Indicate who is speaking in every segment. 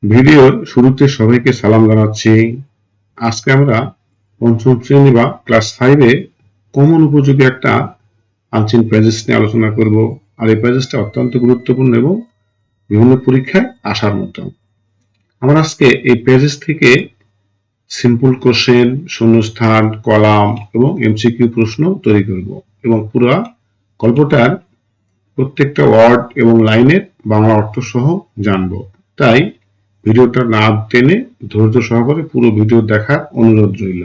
Speaker 1: ভিডিওর শুরুতে সবাইকে সালাম জানাচ্ছি। আজকে আমরা পঞ্চম শ্রেণী বা ক্লাস 5 এ কমন উপযোগী একটা আনসিন প্যাসেজ নিয়ে আলোচনা করব। আর এই প্যাসেজটা অত্যন্ত গুরুত্বপূর্ণ এবং বিভিন্ন পরীক্ষায় আসার মতো। আমরা আজকে এই প্যাসেজ থেকে সিম্পল কোশ্চেন, শূন্যস্থান, কলাম এবং এমসিকিউ প্রশ্ন তৈরি করব এবং পুরো গল্পটার প্রত্যেকটা ওয়ার্ড এবং লাইনের বাংলা অর্থ সহ জানব। তাই ভিডিওটা না টেনে ধৈর্য সহকারে পুরো ভিডিও দেখার অনুরোধ রইল।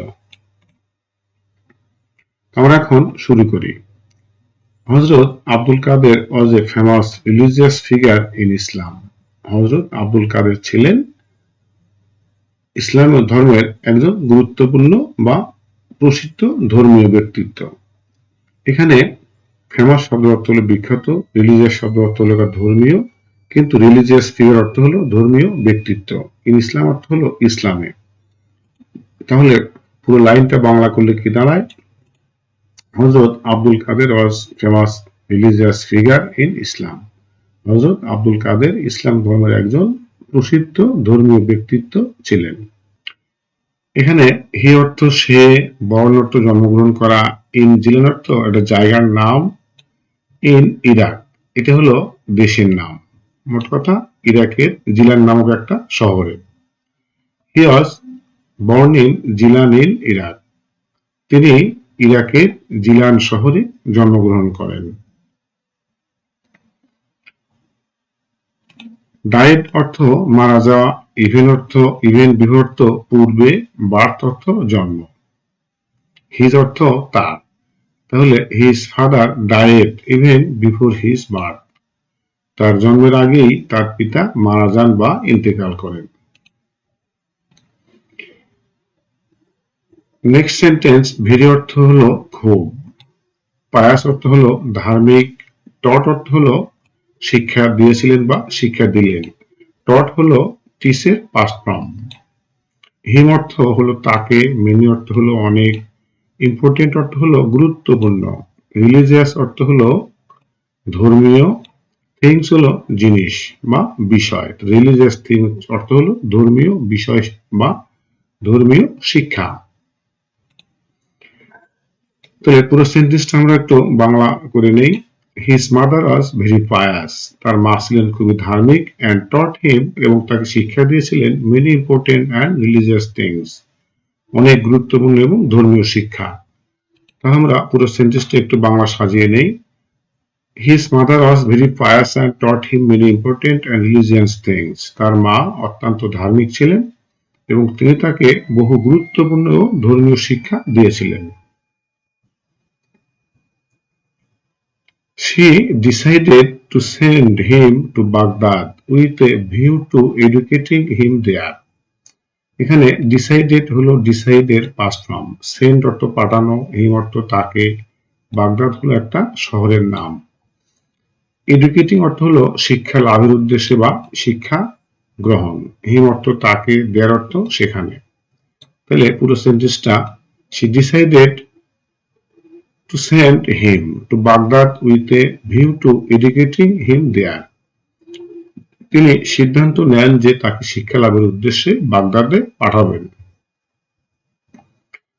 Speaker 1: আমরা এখন শুরু করি। Hazrat Abdul Qadir was a famous religious figure in Islam. Hazrat Abdul কাদের ছিলেন ইসলাম ধর্মের একজন গুরুত্বপূর্ণ বা প্রসিদ্ধ ধর্মীয় ব্যক্তিত্ব। এখানে ফেমাস শব্দ অর্থ হলো বিখ্যাত, রিলিজিয়াস শব্দ অর্থ হলো ধর্মীয়, কিন্তু রিলিজিয়াস ফিগার অর্থ হলো ধর্মীয় ব্যক্তিত্ব, ইন ইসলাম অর্থ হলো ইসলামে। তাহলে পুরো লাইনটা বাংলা করলে কি দাঁড়ায়? Hazrat Abdul Qadir was famous religious figure in Islam. Hazrat Abdul কাদের ইসলাম ধর্মের একজন প্রসিদ্ধ ধর্মীয় ব্যক্তিত্ব ছিলেন। এখানে হি অর্থ সে, বর্ণ অর্থ জন্মগ্রহণ করা, ইন জিলান অর্থ একটা জায়গার নাম, ইন ইরাক এটা হলো দেশের নাম। মোট কথা ইরাকের জিলান নামক একটা শহরে। He was born in Jilan in Iraq. তিনি ইরাকের জিলান শহরে জন্মগ্রহণ করেন। ডায়েট অর্থ মারা যাওয়া, ইভেন অর্থ ইভেন বিফোর অর্থ পূর্বে, বার্থ অর্থ জন্ম, হিজ অর্থ তার। তাহলে his father died even before his birth. তার জন্মের আগেই তার পিতা মারা যান বা ইন্তেকাল করেন। নেক্সট সেন্টেন্স ভেরি অর্থ হলো খুব, পায়াস অর্থ হলো ধার্মিক, টট অর্থ হলো শিক্ষা দিয়েছিলেন বা শিক্ষা দিলেন। টট হলো টিসের পাস্ট ফর্ম। হিম অর্থ হলো তাকে, মেনি অর্থ হলো অনেক, ইম্পর্টেন্ট অর্থ হলো গুরুত্বপূর্ণ, রিলিজিয়াস অর্থ হলো ধর্মীয়, থিংস হলো জিনিস বা বিষয়। রিলিজিয়াস থিংস অর্থ হলো ধর্মীয় বিষয় বা ধর্মীয় শিক্ষা। তাহলে পুরো সেন্টেন্সটা আমরা একটু বাংলা করে নেই। His mother was very pious. তার মা ছিলেন খুবই ধার্মিক, অ্যান্ড টট হিম এবং তাকে শিক্ষা দিয়েছিলেন many important and religious things অনেক গুরুত্বপূর্ণ এবং ধর্মীয় শিক্ষা। তাহলে আমরা পুরো সেন্টেন্সটা একটু বাংলা সাজিয়ে নেই। His mother was very pious and taught him many important and religious things. তার মা অত্যন্ত ধার্মিক ছিলেন এবং তিনি তাকে বহু গুরুত্বপূর্ণ ও ধর্মীয় শিক্ষা দিয়েছিলেন। She decided to send him to Baghdad with a view to educating him there. এখানে ডিসাইডেড হলো ডিসাইডের পাস্ট ফর্ম, সেন্ড অর্থ পাঠানো, হিম অর্থ তাকে, বাগদাদ হলো একটা শহরের নাম। এডুকেটিং অর্থ হলো শিক্ষা লাভের উদ্দেশ্যে বা শিক্ষা গ্রহণ, হিম অর্থ তাকে, দেয়ার অর্থ সেখানে। তাহলে পুরো সেন্টেন্সটা she decided to send him to Baghdad with a view to educating him there. তিনি সিদ্ধান্ত নেন যে তাকে শিক্ষা লাভের উদ্দেশ্যে বাগদাদে পাঠাবেন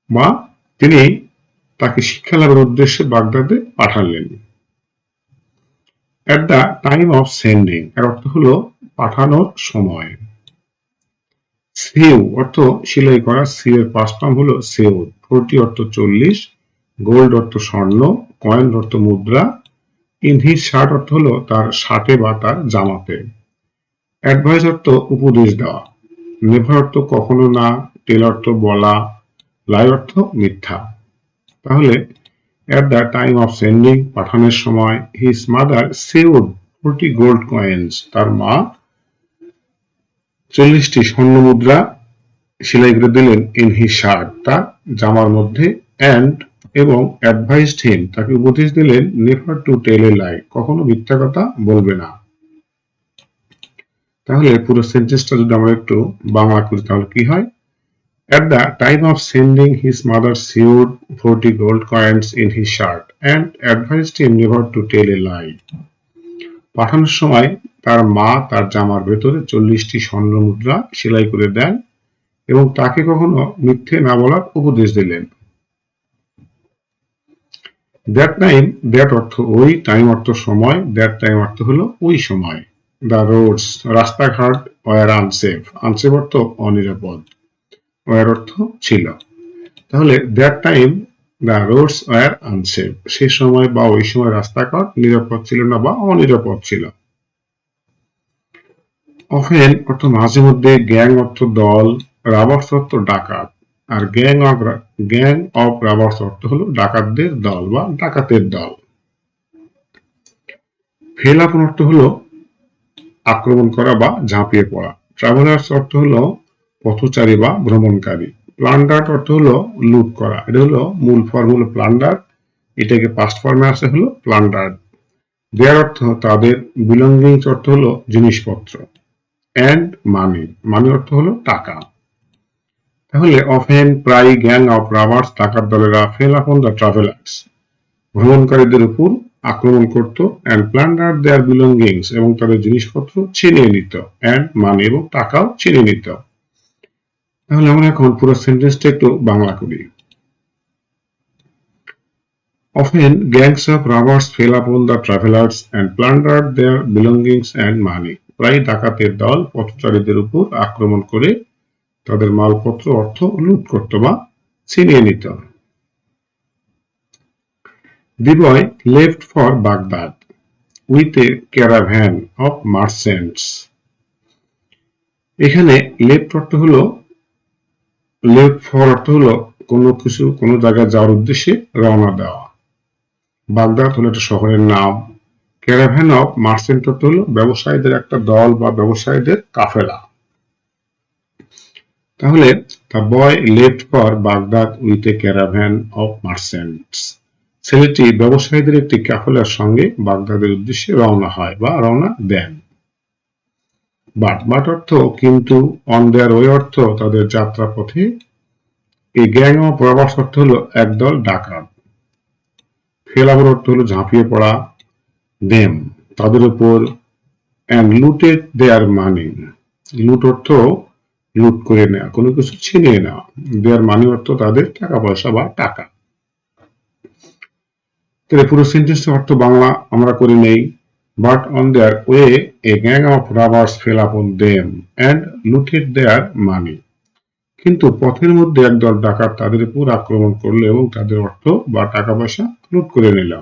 Speaker 1: বা তিনি তাকে শিক্ষা লাভের উদ্দেশ্যে বাগদাদে পাঠালেন। At the time of sending এর অর্থ হলো পাঠানোর সময়। সেউ অর্থ সেলাই করা, সিউ এর পাস্ট ফর্ম হলো সেউ। 40 অর্থ 40, গোল্ড অর্থ স্বর্ণ, কয়েন অর্থ মুদ্রা, ইন হিজ শার্ট অর্থ হলো তার শার্টে বা তার জামাতে। অ্যাডভাইস অর্থ উপদেশ দেওয়া, নেভার অর্থ কখনো না, টেল অর্থ বলা, লাই অর্থ মিথ্যা। তাহলে at the time of sending পাঠানোর সময়, হিজ মাদার সেউড 40 গোল্ড কয়েন্স, তার মা 40টি স্বর্ণ মুদ্রা সেলাই করে দিলেন, ইন হিজ শার্ট তার জামার মধ্যে, অ্যান্ড এবং অ্যাডভাইসড হিম তাকে উপদেশ দিলেন, নেভার টু টেল এ লাই কখনো মিথ্যা কথা বলবে না। তাহলে পুরো সেন্টেন্সটা যদি আমরা একটু বাংলা করি তাহলে কি হয়? At the time of sending, his mother sewed 40 gold coins in his shirt and advised him never to tell a lie. পাঠানোর সময় তার মা তার জামার ভেতরে 40টি স্বর্ণ মুদ্রা সেলাই করে দেন এবং তাকে কখনো মিথ্যে না বলার উপদেশ দিলেন। দ্যাট টাইম, দ্যাট অর্থ ওই, টাইম অর্থ সময়, দ্যাট টাইম অর্থ হলো ওই সময়। দ্য রোডস, রাস্তাঘাট, ওয়ার আনসেফ, আনসেফ অর্থ অনিরাপদ, ওয়ার অর্থ ছিল। তাহলে that time the roads were unsafe, সে সময় বা ওই সময় রাস্তাঘাট নিরাপদ ছিল না বা অনিরাপদ ছিল। অফেন অর্থ মাঝে মধ্যে, গ্যাং অর্থ দল, রাবার্স অর্থ ডাকাত, আর গ্যাং অফ রাবার্স অর্থ হলো ডাকাতদের দল বা ডাকাতের দল। ফেল আপন অর্থ হলো আক্রমণ করা বা ঝাঁপিয়ে পড়া। ট্রাভেলার্স অর্থ হলো পথচারী বা ভ্রমণকারী। প্লান্ডার অর্থ হলো লুট করা, এটা হলো মূল ফর্ম হলো প্লান্ডার, এটাকে পাস্ট ফর্মে আসে হলো প্লান্ডার। দেয়ার অর্থ তাদের, বিলঙ্গিংস অর্থ হলো জিনিসপত্র, অ্যান্ড মানি, মানি অর্থ হলো টাকা। তাহলে অফেন, প্রায়, গ্যাং অফ রাবার্স ডাকাত দলেরা ফেল আপন দ্য ট্রাভেলার্স ভ্রমণকারীদের উপর আক্রমণ করত, অ্যান্ড প্লান্ডার দেয়ার বিলঙ্গিংস এবং তাদের জিনিসপত্র ছিনিয়ে নিত, অ্যান্ড মানি এবং টাকাও ছিনিয়ে নিত। তাহলে আমরা এখন পুরো সেন্টেন্সটা একটু বাংলা করি। Often gangs of robbers fell upon the travelers and plundered their belongings and money. প্রায় ডাকাতের দল পথচারীদের উপর আক্রমণ করে তাদের মালপত্র অর্থ লুট করত বা ছিনিয়ে নিত। The boy left for Baghdad with a caravan of merchants. এখানে লেফট অর্থ হলো, লেফট ফর অর্থ হলো কোনো কিছু কোনো জায়গায় যাওয়ার উদ্দেশ্যে রওনা দেওয়া। বাগদাদ হলো একটা শহরের নাম। ক্যারাভ্যান অফ মার্চেন্ট অর্থ হলো ব্যবসায়ীদের একটা দল বা ব্যবসায়ীদের কাফেলা। তাহলে the boy left for Baghdad with a caravan of merchants, ছেলেটি ব্যবসায়ীদের একটি কাফেলার সঙ্গে বাগদাদের উদ্দেশ্যে রওনা হয় বা রওনা দেন। বাট অর্থ কিন্তু, অন দেয়ার ওয়ে অর্থ তাদের যাত্রা পথে, এই গ্যাং অফ রবার্স অর্থ হলো একদল ডাকাত। ফেল আপন অর্থ হলো ঝাঁপিয়ে পড়া, দেম তাদের উপর, অ্যান্ড লুটেড দেয়ার মানি, লুট অর্থ লুট করে নেওয়া, কোনো কিছু ছিনিয়ে নেওয়া। দেয়ার মানি অর্থ তাদের টাকা পয়সা বা টাকা। তাহলে পুরো সেন্টেন্সের অর্থ বাংলা আমরা করে নেই। But on their way a gang of robbers fell upon them and looted their money. কিন্তু পথের মধ্যে একদল ডাকাত তাদের উপর আক্রমণ করলো এবং তাদের অর্থ বা টাকা পয়সা লুট করে নিল।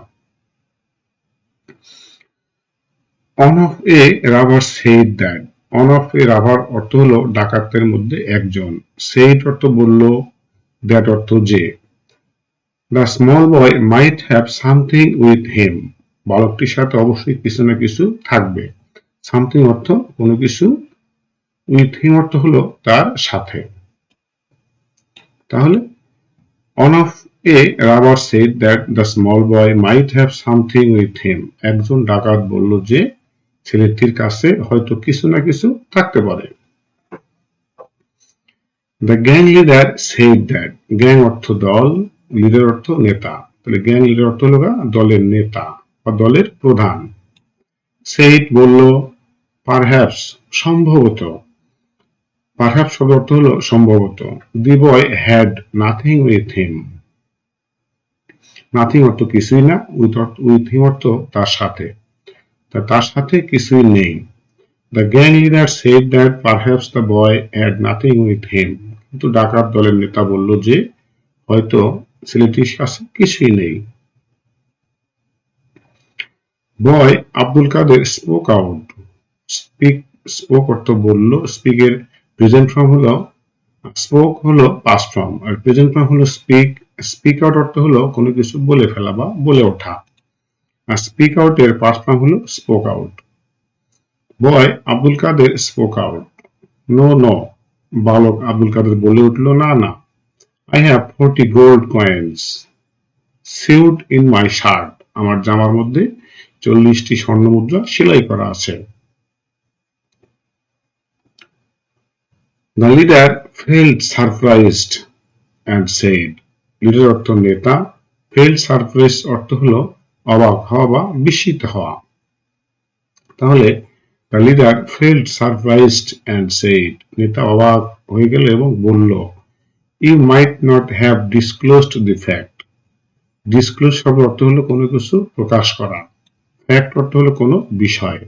Speaker 1: On of A rubber said that, on of A rubber অর্থ হলো ডাকাতদের মধ্যে একজন, সেইড অর্থ বলল, দ্যাট অর্থ যে। The small boy might have something with him, বালকটির সাথে অবশ্যই কিছু না কিছু থাকবে। সামথিং অর্থ কোনো কিছু, উইথ হিম অর্থ হলো তার সাথে। তাহলে on of A rubber said that the small boy might have something with হিম, একজন ডাকাত বলল যে ছেলেটির কাছে হয়তো কিছু না কিছু থাকতে পারে। The gang leader said that, gang অর্থ দল, লিডার অর্থ নেতা, তাহলে গ্যাং লিডার অর্থ হলো দলের নেতা বা দলের প্রধান। সেড বলল, পারহ্যাপস সম্ভবত, পারহ্যাপস শব্দ অর্থ হলো সম্ভবত। The boy had nothing with him, nothing অর্থ কিছুই না, উইথ হিম অর্থ তার সাথে, তার সাথে কিছুই নেই। The gang leader said that perhaps the boy had nothing with him. কিন্তু ডাকাত দলের নেতা বলল যে হয়তো ছেলেটির কাছে কিছুই নেই। বয় আব্দুল কাদের স্পোক আউট, স্পোক অর্থ বলল, স্পিক এর প্রেজেন্ট ফর্ম হলো, স্পোক হলো পাস্ট ফর্ম, আর প্রেজেন্ট ফর্ম হলো স্পিক। স্পিক আউট অর্থ হলো কোনো কিছু বলে ফেলা বা বলে ওঠা, আর স্পিক আউট এর পাস্ট ফর্ম হলো স্পোক আউট। বয় আব্দুল কাদের স্পোক আউট, নো, বালক আব্দুল কাদের বলে উঠল, না, I have 40 gold coins sewed in my shirt, আমার জামার মধ্যে 40টি স্বর্ণ মুদ্রা সেলাই করা আছে। The leader felt surprised and said, leader অর্থ নেতা, felt surprised অর্থ হলো অবাক হওয়া বা বিস্মিত হওয়া। তাহলে the leader felt surprised and said, নেতা অবাক হয়ে গেল এবং বলল, you might not have disclosed the fact. Disclose শব্দের অর্থ হলো কোনো কিছু প্রকাশ করা, ফ্যাক্ট অর্থ হলো কোনো বিষয়।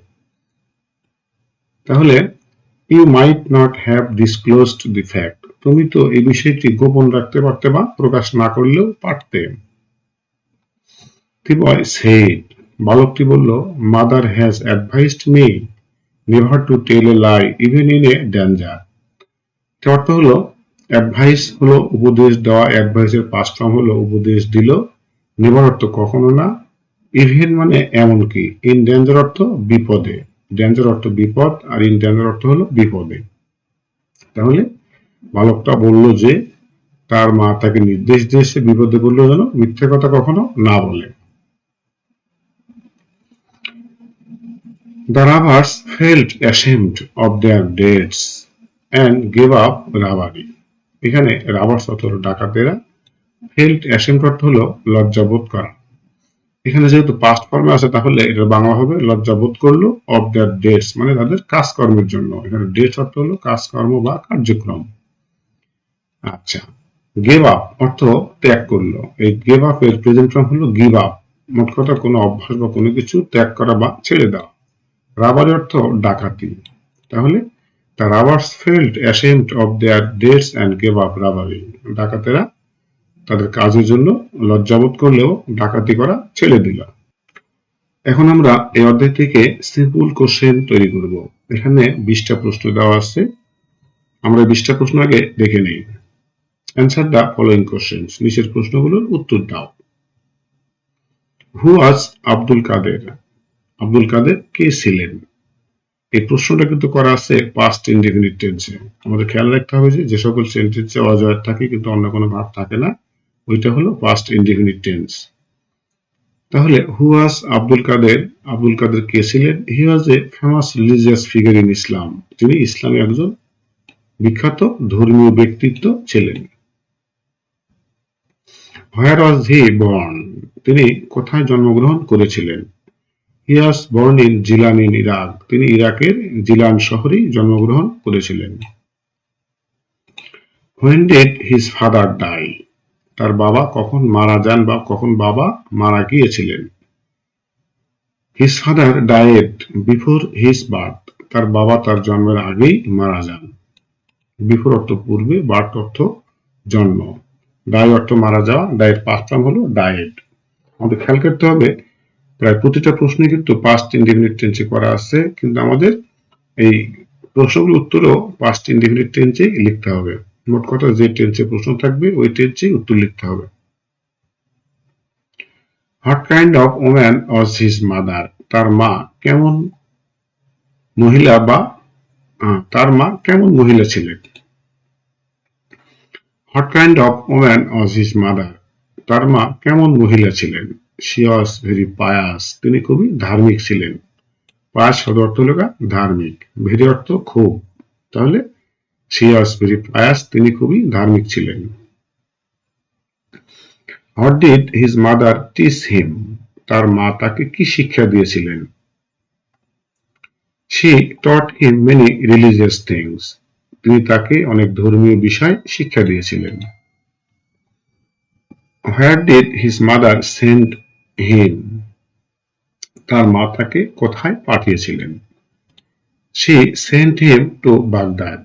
Speaker 1: তাহলে you might not have disclosed the fact, তুমি তো এই বিষয়টি গোপন রাখতে পারতে বা প্রকাশ না করলেও পারতে। The boy said, বালকটি বলল, mother has advised me never to tell a lie even in a danger. এর অর্থ হলো, অ্যাডভাইস হলো উপদেশ দেওয়া, অ্যাডভাইসের পাস্ট ফর্ম হলো উপদেশ দিল, নেভার অর্থ কখনো না, ইভেন মানে এমনকি, ইন ডেঞ্জার অর্থ বিপদে, ডেঞ্জার অর্থ বিপদ আর ইন ডেঞ্জার অর্থ হলো বিপদে। তাহলে বালকটা বলল যে তার মা তাকে নির্দেশ দিয়েছে বিপদে পড়লে যেন মিথ্যে কথা কখনো না বলে। The robbers felt ashamed of their deeds and gave up robbery. এখানে রাবার্স অর্থ হলো ডাকাতেরা, ফেল্ট অ্যাশেমড অর্থ হলো লজ্জাবোধ করা। এখানে যেহেতু পাস্ট ফর্মে আছে তাহলে এটা বাংলা হবে লজ্জাবোধ করলো, অফ দেয়ার ডেটস মানে তাদের কাজকর্মের জন্য। এখানে ডেটস অর্থ হলো কাজকর্ম বা কার্যক্রম। আচ্ছা, গেভ আপ অর্থ ত্যাগ করলো। এই গেভ আপ এর প্রেজেন্ট ফর্ম হলো গিভ আপ, মোট কথা কোনো অভ্যাস বা কোনো কিছু ত্যাগ করা বা ছেড়ে দেওয়া। রাবারি অর্থ ডাকাতি। তাহলে the robbers felt ashamed of their deeds and gave up robbery, ডাকাতেরা তাদের কাজের জন্য লজ্জাবোধ করলেও ডাকাতি করা ছেড়ে দিল। এখন আমরা এই অধ্যায় থেকে সিম্পল কোশ্চেন তৈরি করব। এখানে 20টা প্রশ্ন দেওয়া আছে, আমরা 20টা প্রশ্ন আগে দেখে নেই। অ্যান্সার দ্য ফলোইং কোশ্চেনস, নিচের প্রশ্নগুলোর উত্তর দাও। হু ওয়াজ আব্দুল কাদের? আব্দুল কাদের কে ছিলেন? এই প্রশ্নটা কিন্তু করা আছে পাস্ট ইনডেফিনিট টেন্সে। আমাদের খেয়াল রাখতে হবে যে সকল সেন্টেন্সে অজয় থাকে কিন্তু অন্য কোনো ভাব থাকে না, ওইটা হলো পাস্ট ইনডেফিনিট টেন্স। তাহলে হু ওয়াজ আব্দুল কাদের? আব্দুল কাদের কে ছিলেন? He was a famous religious figure in Islam, তিনি ইসলামে একজন বিখ্যাত ধর্মীয় ব্যক্তিত্ব ছিলেন। Where was he born? তিনি কোথায় জন্মগ্রহণ করেছিলেন? He was born in Jilan in Iraq, তিনি ইরাকের জিলান শহরেই জন্মগ্রহণ করেছিলেন। When did his father die? তার বাবা কখন মারা যান বা কখন বাবা মারা গিয়েছিলেন? His father died before his birth, তার বাবা তার জন্মের আগেই মারা যান। বিফোর অর্থ পূর্বে, বার্থ অর্থ জন্ম, ডাই অর্থ মারা যাওয়া, ডায়ের পাস্ট ফর্ম হলো ডায়েড। আমাদের খেয়াল করতে হবে প্রায় প্রতিটা প্রশ্নই কিন্তু পাস্ট ইনডেফিনিট টেন্সে করা আছে, কিন্তু আমাদের এই প্রশ্নগুলোর উত্তরও পাস্ট ইনডেফিনিট টেন্সেই লিখতে হবে। মোট কথা যে টেন্সে প্রশ্ন থাকবে ওই টেন্সেই উত্তর লিখতে হবে। What kind of woman was his mother? তার মা কেমন মহিলা বা তার মা কেমন মহিলা ছিলেন? What kind of woman was his mother? তার মা কেমন মহিলা ছিলেন? শি ওয়াজ ভেরি পায়াস, তিনি খুবই ধার্মিক ছিলেন। পায়াস শব্দ অর্থ হলো ধার্মিক, ভেরি অর্থ খুব, তাহলে শি ওয়াজ ভেরি পায়াস, তিনি খুবই ধার্মিক ছিলেন। What did his mother teach him? তার মা তাকে কি শিক্ষা দিয়েছিলেন? She taught him many religious things, তিনি তাকে অনেক ধর্মীয় বিষয় শিক্ষা দিয়েছিলেন। Where did his mother send হিম? তার মা তাকে কোথায় পাঠিয়েছিলেন? She sent him to Baghdad,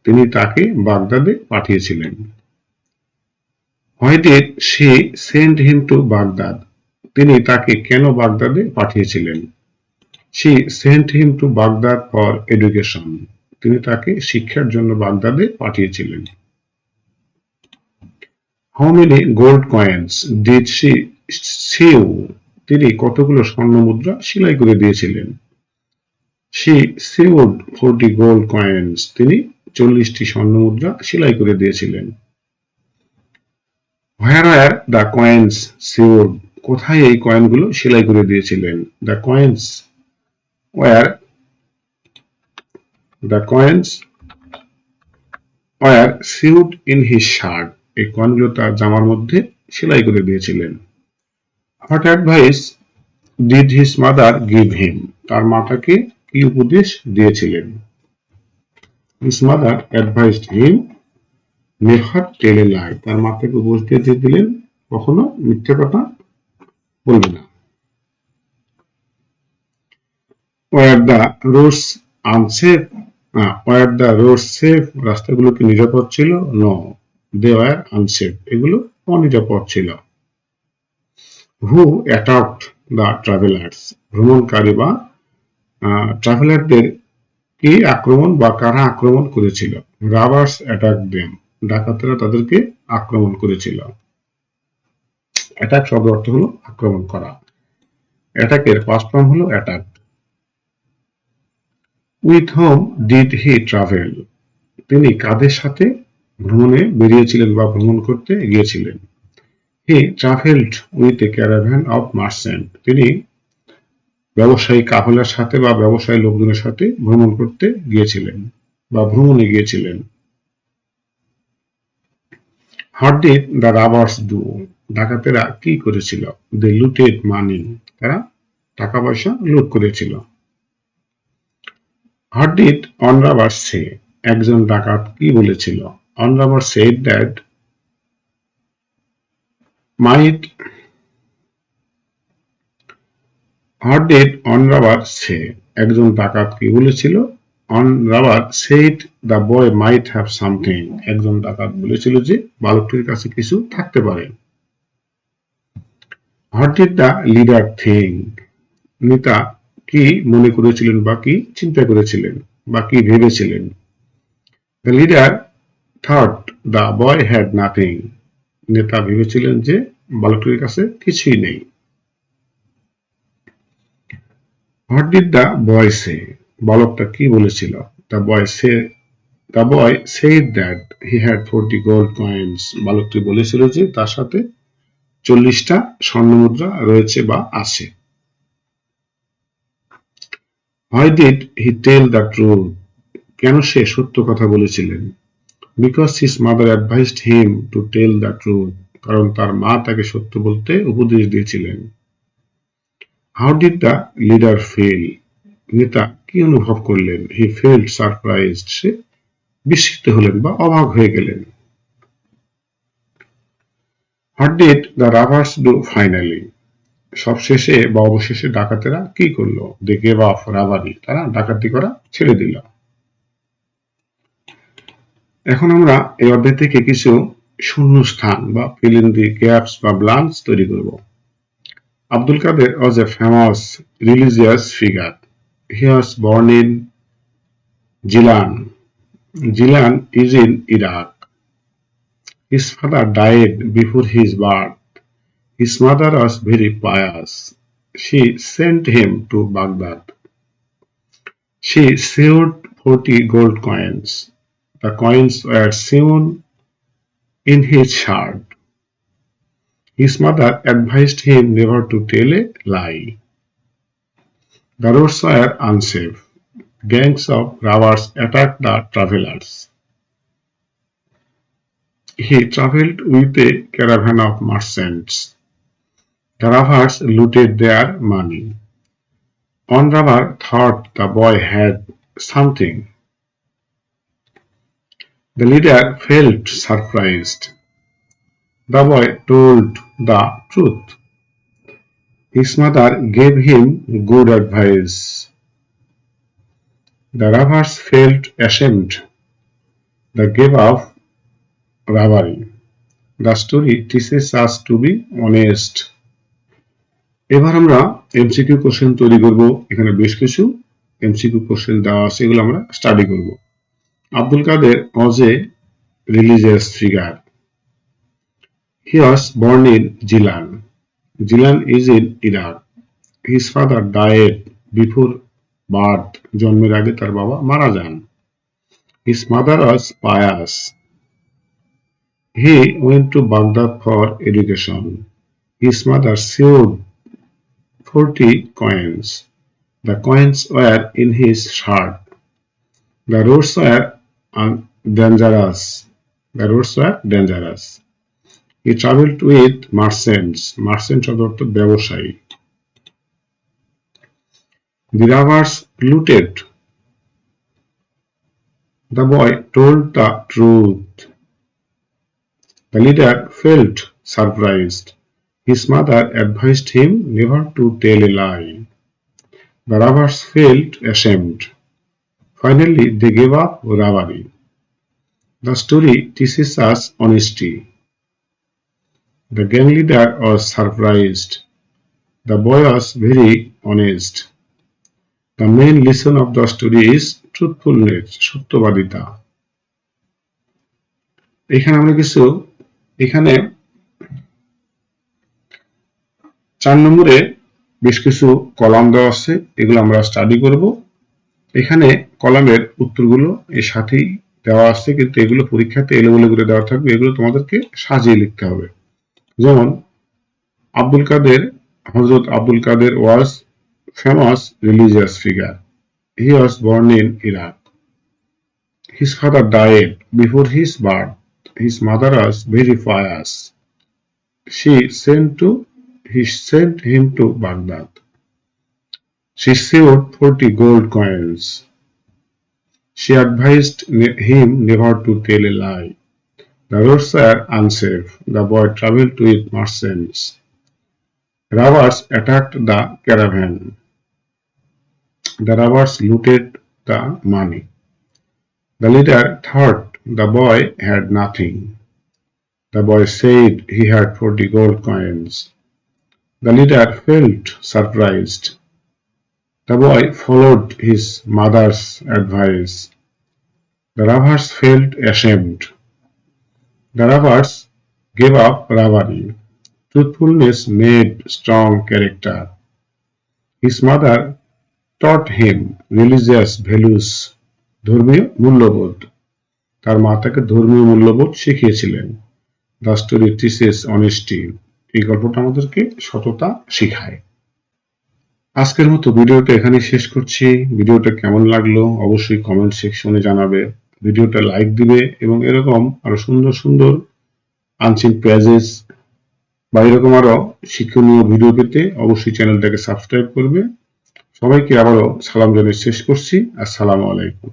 Speaker 1: তিনি তাকে বাগদাদে পাঠিয়েছিলেন। Why did she send him to Baghdad? তিনি তাকে কেন বাগদাদে পাঠিয়েছিলেন? She sent him to Baghdad for education, তিনি তাকে শিক্ষার জন্য বাগদাদে পাঠিয়েছিলেন। How many gold coins did she sew? তিনি কতগুলো স্বর্ণ মুদ্রা সেলাই করে দিয়েছিলেন? শি সিউড 40 গোল্ড কয়েন্স, তিনি 40টি স্বর্ণ মুদ্রা সেলাই করে দিয়েছিলেন। Where are the coins sewed? কোথায় এই কয়েনগুলো সেলাই করে দিয়েছিলেন? The coins were sewed in his shirt, এই কয়েনগুলো তার জামার মধ্যে সেলাই করে দিয়েছিলেন। What advice did his mother give him? তার মা তাকে কি উপদেশ দিয়েছিলেন? His mother advised him never tell a lie. তার মা তাকে উপদেশ দিলেন কখনো মিথ্যে কথা বলবে না। Were the roads unsafe? Were the roads safe? রাস্তাগুলো কি নিরাপদ ছিল? No, they were unsafe. এগুলো অনিরাপদ ছিল। Who attacked the travelers? ভ্রমণকারী বা ট্রাভেলারদের কি আক্রমণ বা কারা আক্রমণ করেছিল? Robbers attacked them. ডাকাতেরা তাদেরকে আক্রমণ করেছিল। অ্যাটাক শব্দের অর্থ হলো আক্রমণ করা। অ্যাটাকের পাস্ট ফর্ম হলো attack. With whom did he travel? তিনি কাদের সাথে ভ্রমণে বেরিয়েছিলেন বা ভ্রমণ করতে গিয়েছিলেন? He traveled with a caravan of merchants. তিনি ব্যবসায়ী কাফেলার সাথে বা ব্যবসায়ী লোকজনের সাথে ভ্রমণ করতে গিয়েছিলেন বা ভ্রমণে গিয়েছিলেন। What did the robbers do? ডাকাতেরা কি করেছিল? They looted money. তারা টাকা পয়সা লুট করেছিল। What did on robber say? একজন ডাকাত কি বলেছিল? On robber said that might. What did on robber say? একজন ডাকাত কি বলেছিল? On robber said the boy might have something. একজন ডাকাত বলেছিল যে বালকটির কাছে কিছু থাকতে পারে। What did the leader think? নেতা কি মনে করেছিলেন বা কি চিন্তা করেছিলেন বা কি ভেবেছিলেন? The leader thought the boy had nothing. নেতা ভেবেছিলেন যে বালকটির কাছে কিছুই নেই। What did the boy say? বালকটা কি বলেছিল? The boy said that he had 40 gold coins. বালকটি বলেছিল যে তার সাথে 40টা স্বর্ণমুদ্রা রয়েছে বা আছে। Why did he tell the truth? কেন সে সত্য কথা বলেছিলেন? Because his mother advised him to tell the truth. কারণ তার মা তাকে সত্য বলতে উপদেশ দিয়েছিলেন। How did the leader feel? নেতা কি অনুভব করলেন? He felt surprised. সে বিস্মিত হলেন বা অবাক হয়ে গেলেন। What did the robbers do finally? সবশেষে বা অবশেষে ডাকাতেরা কি করলো? They gave up robbery. তারা ডাকাতি করা ছেড়ে দিল। এখন আমরা এই অধ্যায় থেকে কিছু শূন্যস্থান বা fill in the gaps বা blanks তৈরি করব। Abdul Qadir was a famous religious figure. He was born in Jilan. Jilan is in Iraq. His father died before his birth. His mother was very pious. She sent him to Baghdad. She sewed 40 gold coins. The coins were sewn in his shirt. His mother advised him never to tell a lie. The roads were unsafe. Gangs of robbers attacked the travelers. He traveled with a caravan of merchants. The robbers looted their money. One robber thought the boy had something. The leader felt surprised. The boy told the truth. His mother gave him good advice. The robbers felt ashamed. They gave up robbery. The story teaches us to be honest. এবার আমরা MCQ question তৈরি করব। এখানে বেশ কিছু MCQ question দেওয়া আছে, এগুলো আমরা স্টাডি করব। আব্দুল কাদের was a religious figure. He was born in Jilan. Jilan is in Iraq. His father died before birth. জন্মের আগে তার বাবা মারা যান। His mother was pious. He went to Baghdad for education. His mother sewed 40 coins. The coins were in his shirt. The roads were dangerous. The roads were dangerous. He traveled with merchants. Merchant শব্দ অর্থ ব্যবসায়ী। The robbers looted. The boy told the truth. The leader felt surprised. His mother advised him never to tell a lie. The robbers felt ashamed. Finally, they gave up robbery. The story teaches us honesty. The gang leader was surprised. The boy was very honest. The main lesson of the story is truthfulness, সত্যবাদিতা। এখানে আমরা এখানে 4 নম্বরে বেশ কিছু column দেওয়া আছে, এগুলো আমরা স্টাডি করব। এখানে কলামের উত্তরগুলো এর সাথেই দেওয়া আছে, কিন্তু এগুলো পরীক্ষাতে এলোমেলো করে দেওয়া থাকবে, এগুলো তোমাদেরকে সাজিয়ে লিখতে হবে। যেমন হযরত আব্দুল কাদের was famous religious figure. He was born in Iraq. His father died before his birth. His mother was very pious. She sent him to Baghdad. She saved 40 gold coins. She advised him never to tell a lie. The roads were unsafe. The boy traveled with merchants. Robbers attacked the caravan. The robbers looted the money. The leader thought the boy had nothing. The boy said he had 40 gold coins. The leader felt surprised. The boy followed his mother's advice. The robbers felt ashamed. The robbers gave up robbery. Truthfulness made strong character. His mother taught him religious values. ধর্মীয় মূল্যবোধ। তার মা তাকে ধর্মীয় মূল্যবোধ শিখিয়েছিলেন। The story teaches honesty. এই গল্পটা আমাদেরকে সততা শেখায়। আজকের মতো ভিডিওটা এখানেই শেষ করছি। ভিডিওটা কেমন লাগলো অবশ্যই কমেন্ট সেকশনে জানাবে। ভিডিওটা লাইক দিবে এবং এরকম আরো সুন্দর সুন্দর আনসিন পেজেস বা এরকম আরো শিক্ষণীয় ভিডিও পেতে অবশ্যই চ্যানেলটাকে সাবস্ক্রাইব করবে। সবাইকে আবারও সালাম জানিয়ে শেষ করছি। আসসালামু আলাইকুম।